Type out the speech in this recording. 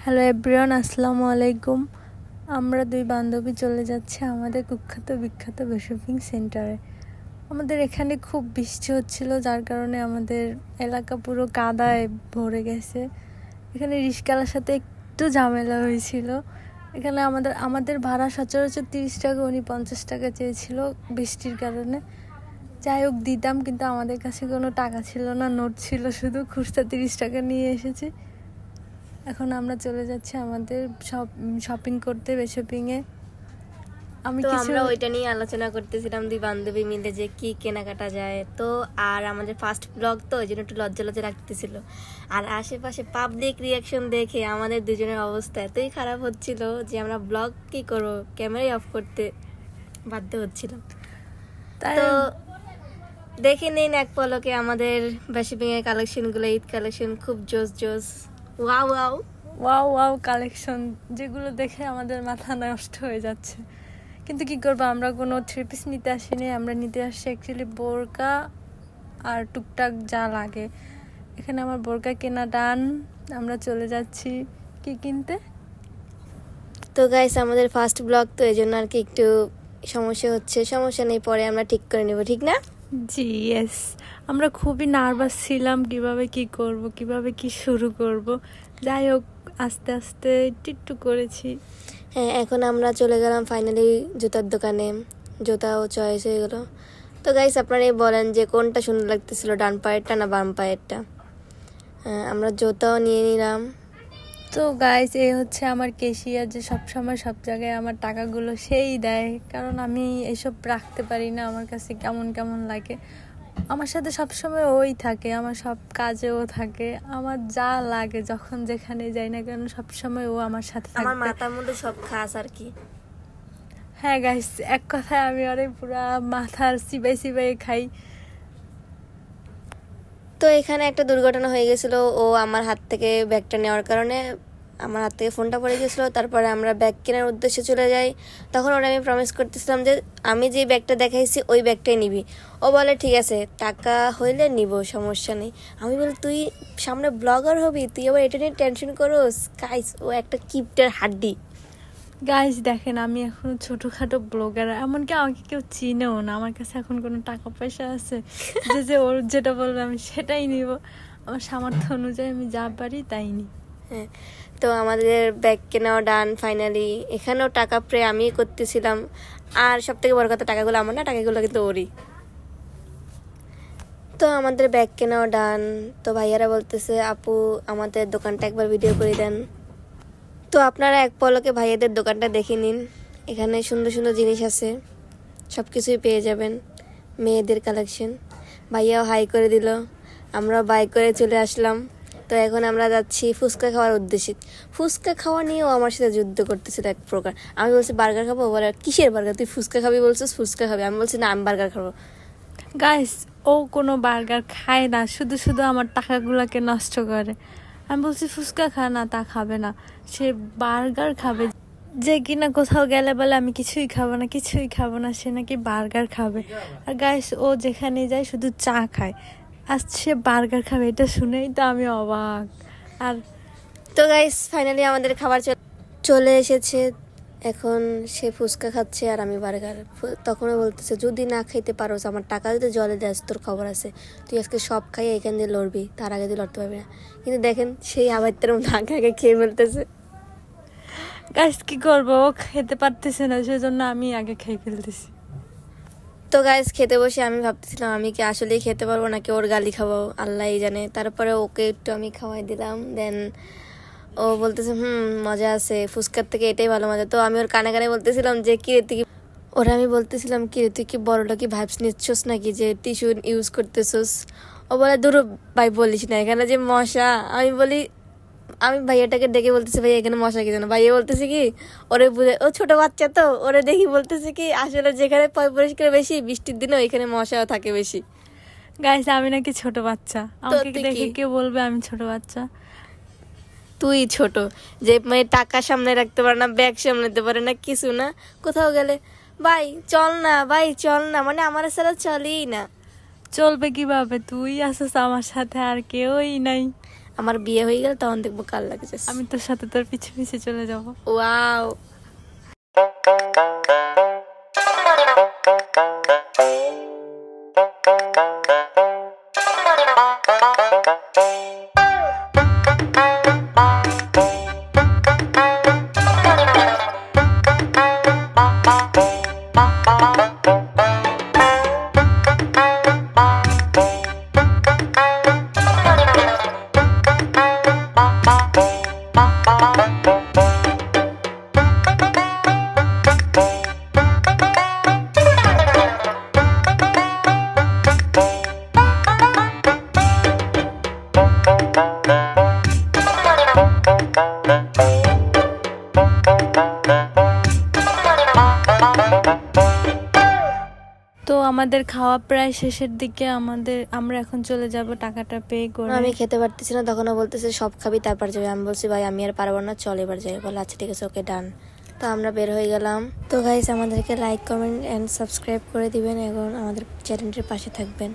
Hello everyone, আসসালামু আলাইকুম। আমরা দুই বান্ধবী চলে যাচ্ছি আমাদের কুখ্যাত বিখ্যাত শপিং সেন্টারে। আমাদের এখানে খুব বৃষ্টি হচ্ছিল, যার কারণে আমাদের এলাকা পুরো কাদায় ভরে গেছে। এখানে রিস্কাওয়ালার সাথে একটু ঝামেলা হয়েছিল। এখানে আমাদের ভাড়া সচরাচর 30 টাকা, উনি 50 টাকা চেয়েছিল বৃষ্টির কারণে। যাই হোক দিতাম, কিন্তু আমাদের কাছে কোনো টাকা ছিল না, নোট ছিল শুধু। খুচরা 30 টাকা নিয়ে এসেছি। এখন আমরা চলে যাচ্ছি আমাদের শপিং করতে, শপিংয়ে। আমরা ওইটা নিয়ে আলোচনা করতেছিলাম দুই বান্ধবী মিলে যে কি কেনাকাটা যায়। তো আর আমাদের ফার্স্ট ব্লগ তো ওই জন্য একটু লজ্জা লজ্জা লাগতেছিল। আর আশেপাশে পাবলিক রিয়াকশন দেখে আমাদের দুজনের অবস্থা এতই খারাপ হচ্ছিল যে আমরা ব্লগ কি করবো, ক্যামেরাই অফ করতে বাধ্য হচ্ছিলাম। তো দেখে নিন এক পলকে আমাদের শপিং এর কালেকশনগুলো, ঈদ কালেকশন খুব জোস জোস, wow wow wow wow collection, যেগুলো দেখে আমাদের মাথা নষ্ট হয়ে যাচ্ছে। কিন্তু কি করবো, আমরা কোনো 3 পিস নিতে আসিনি। আমরা নিতে আসছি অ্যাকচুয়ালি বোরকা আর টুকটাক যা লাগে। এখানে আমার বোরকা কেনা ডান। আমরা চলে যাচ্ছি কি কিনতে। তো গাইস আমাদের ফার্স্ট ব্লগ তো এই জন্য আর কি একটু সমস্যা হচ্ছে। সমস্যা নেই, পরে আমরা ঠিক করে নেব, ঠিক না? জি ইয়েস। আমরা খুবই নার্ভাস ছিলাম, কিভাবে কি করব, কিভাবে কি শুরু করব। যাই হোক আস্তে আস্তে একটু করেছি। হ্যাঁ, এখন আমরা চলে গেলাম ফাইনালি জুতার দোকানে। জুতাও চয়েস হয়ে গেল। তো গাইস আপনারাই বলেন যে কোনটা সুন্দর লাগতেছিল, ডান পায়েরটা না বাম পায়েরটা। আমরা জুতাও নিয়ে নিলাম। তো গাইস এই হচ্ছে আমার ক্যাশিয়ার, যে সবসময় সব জায়গায় আমার টাকাগুলো সেই দেয়, কারণ আমি এসব রাখতে পারি না। আমার কাছে কেমন কেমন লাগে। আমার সাথে সবসময় ওই থাকে, আমার সব কাজেও থাকে, আমার যা লাগে যখন যেখানে যাই না কেন সবসময় ও আমার সাথে থাকে। আমার মাথার মধ্যে সব খাস আর কি। হ্যাঁ গাইস, এক কথায় আমি ওরে পুরা মাথার চিবাই চিবাই খাই। তো এখানে একটা দুর্ঘটনা হয়ে গেছিল। ও আমার হাত থেকে ব্যাগটা নেওয়ার কারণে আমার হাত থেকে ফোনটা পড়ে গেছিলো। তারপরে আমরা ব্যাগ কেনার উদ্দেশ্যে চলে যাই। তখন ওরা আমি প্রমিস করতেছিলাম যে আমি যে ব্যাগটা দেখাইছি ওই ব্যাগটাই নিবি। ও বলে ঠিক আছে, টাকা হইলে নিব, সমস্যা নেই। আমি বলি তুই সামনে ব্লগার হবি, তুই আবার এটা নিয়ে টেনশন করোস। গাইস ও একটা কিপ্টের হাড্ডি। গাইস দেখেন, আমি এখন ছোটখাটো ব্লগার, এমনকি আমাকে কেউ চিনেও না। আমার কাছে এখন কোনো টাকা পয়সা আছে যে ওর যেটা বলবে আমি সেটাই নিব। আমার সামর্থ্য অনুযায়ী আমি যা পারি তাই নিই। হ্যাঁ, তো আমাদের ব্যাগ কেনাও ডান ফাইনালি। এখানেও টাকা প্রে আমি করতেছিলাম। আর সব থেকে বড় কথা, টাকাগুলো আমার না, টাকাগুলো কিন্তু ওরই। তো আমাদের ব্যাগ কেনাও ডান। তো ভাইয়ারা বলতেছে আপু আমাদের দোকানটা একবার ভিডিও করে দেন। তো আপনারা এক পলকে ভাইয়াদের দোকানটা দেখে নিন। এখানে সুন্দর সুন্দর জিনিস আছে, সব কিছুই পেয়ে যাবেন, মেয়েদের কালেকশন। ভাইয়াও হাই করে দিল, আমরাও বাই করে চলে আসলাম। তো এখন আমরা যাচ্ছি ফুচকা খাওয়ার উদ্দেশ্যে। ফুচকা খাওয়া নিয়েও আমার সাথে যুদ্ধ করতেছিল এক প্রকার। আমি বলছি বার্গার খাবো, বলে কিসের বার্গার, তুই ফুচকা খাবি বলছিস, ফুচকা খাবি। আমি বলছি না, আমি বার্গার খাবো। গাইস ও কোনো বার্গার খায় না, শুধু শুধু আমার টাকাগুলোকে নষ্ট করে। আমি বলছি ফুচকা খায় না, তা খাবে না, সে বার্গার খাবে। যে কিনা কোথাও গেলে বলে আমি কিছুই খাবো না, কিছুই খাবো না, সে নাকি বার্গার খাবে। আর গাইস ও যেখানে যায় শুধু চা খায়, আর সে বার্গার খাবে, এটা শুনেই তো আমি অবাক। আর তো গাইস ফাইনালি আমাদের খাবার চলে এসেছে। এখন সে ফুচকা খাচ্ছে আর আমি বার্গার। তখনও বলতেছে যদি না খাইতে পারো, আমার টাকা যদি জলে দেয় তোর খবর আছে, তুই আজকে সব খাইয়ে এখান দিয়ে লড়বি, তার আগে তুই লড়তে পারবি না। কিন্তু দেখেন সেই আবাইতের মধ্যে আগে আগে খেয়ে ফেলতেছে। গাইস কি করবো, ও খেতে পারতেছে না, সেজন্য আমি আগে খেয়ে ফেলতেছি। তো গাইস খেতে বসে আমি ভাবতেছিলাম আমি কি আসলেই খেতে পারবো নাকি ওর গালি খাবো, আল্লাহই জানে। তারপরে ওকে একটু আমি খাওয়াই দিলাম। দেন ও বলতেছে মজা আছে, ফুচকার থেকে এটাই ভালো মজা। তো আমি ওর কানে কানে বলতেছিলাম যে কি রে তুই, ওরা আমি বলতেছিলাম কি রে তুই কি বড়টা কি ভাইবস নিচ্ছস নাকি যে টিস্যু ইউজ করতেছস। ও বলে দূর ভাই বলিস না, এখানে যে মশা। আমি বলি, আমি ভাইয়াটাকে ডেকে বলতেছি ভাইয়া এখানে মশা কি জানো। ভাইয়া বলতেছে কি ওরে বুঝে, ও ছোট বাচ্চা তো ওরে দেখি বলতেছে কি আসলে যেখানে পরিষ্কার বেশি, বৃষ্টির দিনে ওইখানে মশাও থাকে বেশি। গাইস আমি নাকি ছোট বাচ্চা? আমাকে দেখে কেউ বলবে আমি ছোট বাচ্চা? তুই ছোট, যে মানে টাকা সামনে রাখতে পারে না, ব্যাগ সামলাতে পারে না, কিছু না। কোথাও গেলে ভাই চল না, ভাই চল না, মানে আমার ছাড়া চলেই না। চলবে কিভাবে, তুই আসিস আমার সাথে, আর কেউই নাই। আমার বিয়ে হয়ে গেল তখন দেখবো কার লাগছে। আমি তোর সাথে তোর পিছে পিছে চলে যাব। ওয়াও। তো আমাদের খাওয়া প্রায় শেষের দিকে, আমরা এখন চলে যাব টাকাটা পে করে। আমি খেতে পারতেছি না, তখন ও বলতেছে সব খাবি তারপর যাবে। আমি বলছি ভাই আমি আর পারবো না, চল এবার যাই। বলে আচ্ছা ঠিক আছে, ওকে ডান। তো আমরা বের হয়ে গেলাম। তো গাইস আমাদেরকে লাইক কমেন্ট এন্ড সাবস্ক্রাইব করে দিবেন এবং আমাদের চ্যানেলটির পাশে থাকবেন।